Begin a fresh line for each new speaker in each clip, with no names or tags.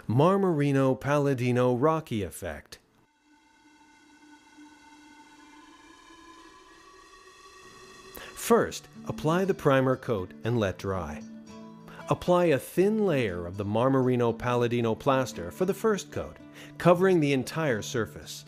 Marmorino Palladino Rocky Effect. First, apply the primer coat and let dry. Apply a thin layer of the Marmorino Palladino plaster for the first coat, covering the entire surface.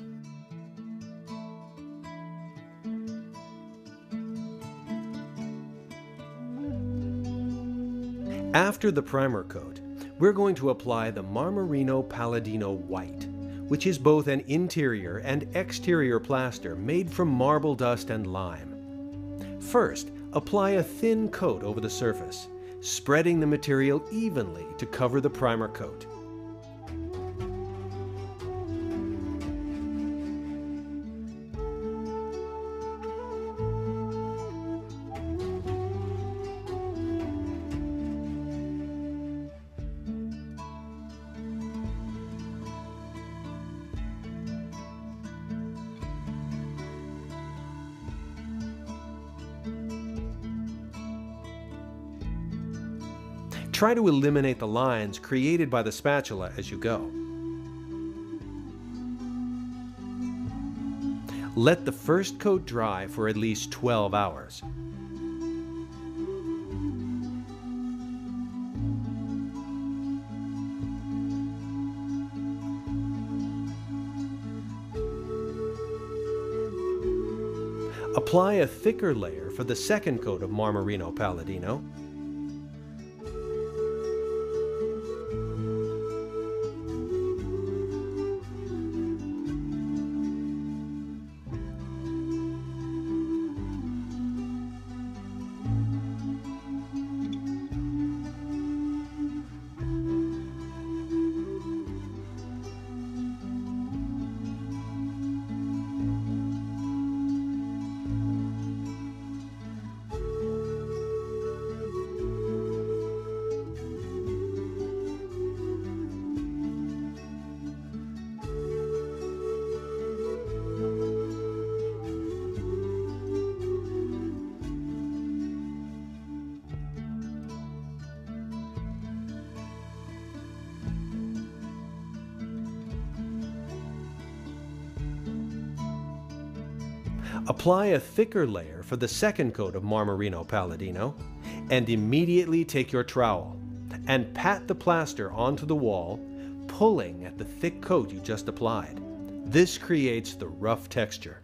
After the primer coat, we're going to apply the Marmorino Palladino White, which is both an interior and exterior plaster made from marble dust and lime. First, apply a thin coat over the surface, spreading the material evenly to cover the primer coat. Try to eliminate the lines created by the spatula as you go. Let the first coat dry for at least 12 hours. Apply a thicker layer for the second coat of Marmorino Palladino. Apply a thicker layer for the second coat of Marmorino Palladino, and immediately take your trowel and pat the plaster onto the wall, pulling at the thick coat you just applied. This creates the rough texture.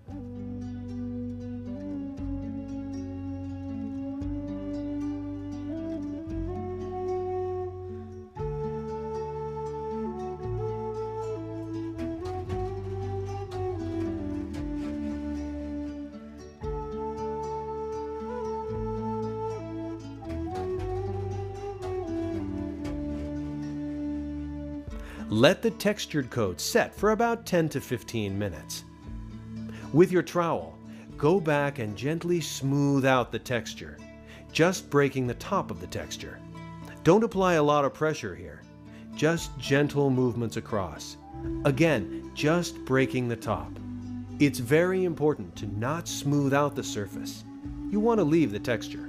Let the textured coat set for about 10 to 15 minutes. With your trowel, go back and gently smooth out the texture, just breaking the top of the texture. Don't apply a lot of pressure here, just gentle movements across. Again, just breaking the top. It's very important to not smooth out the surface. You want to leave the texture.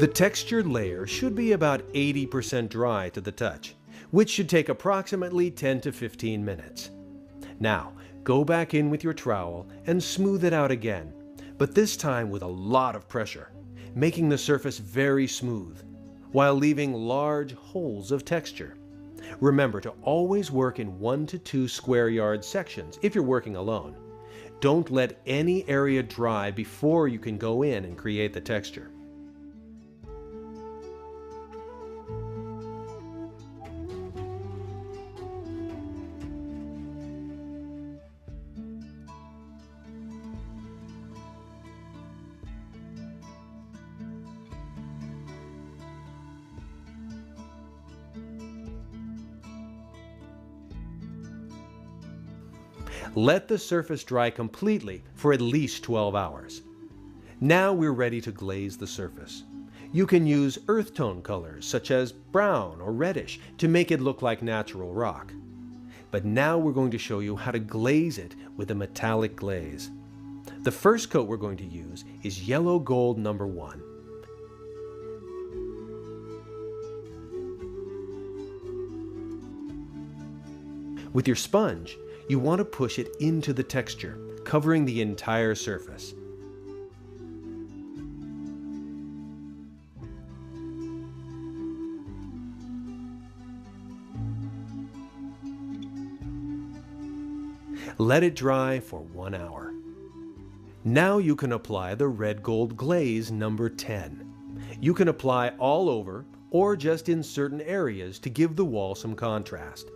The textured layer should be about 80% dry to the touch, which should take approximately 10 to 15 minutes. Now, go back in with your trowel and smooth it out again, but this time with a lot of pressure, making the surface very smooth, while leaving large holes of texture. Remember to always work in 1 to 2 square yard sections if you're working alone. Don't let any area dry before you can go in and create the texture. Let the surface dry completely for at least 12 hours. Now we're ready to glaze the surface. You can use earth tone colors such as brown or reddish to make it look like natural rock. but now we're going to show you how to glaze it with a metallic glaze. The first coat we're going to use is Yellow Gold number 1. With your sponge, you want to push it into the texture, covering the entire surface. Let it dry for 1 hour. Now you can apply the red gold glaze number 10. You can apply all over or just in certain areas to give the wall some contrast.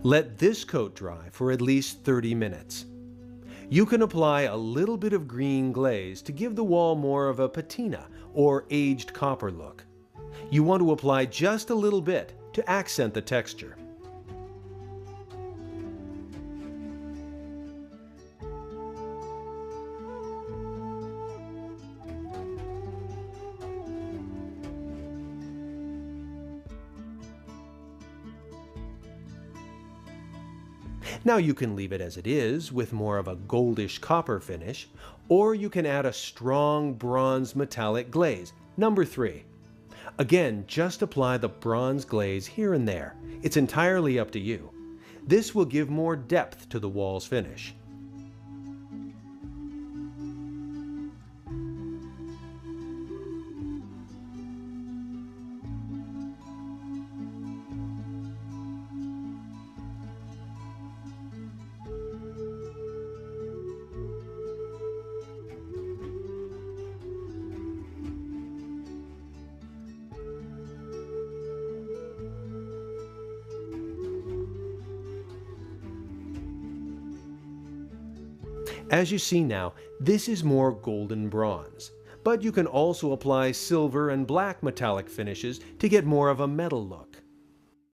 Let this coat dry for at least 30 minutes. You can apply a little bit of green glaze to give the wall more of a patina or aged copper look. You want to apply just a little bit to accent the texture. Now you can leave it as it is with more of a goldish copper finish, or you can add a strong bronze metallic glaze, number 3. Again, just apply the bronze glaze here and there. It's entirely up to you. This will give more depth to the wall's finish. As you see now, this is more golden bronze, but you can also apply silver and black metallic finishes to get more of a metal look.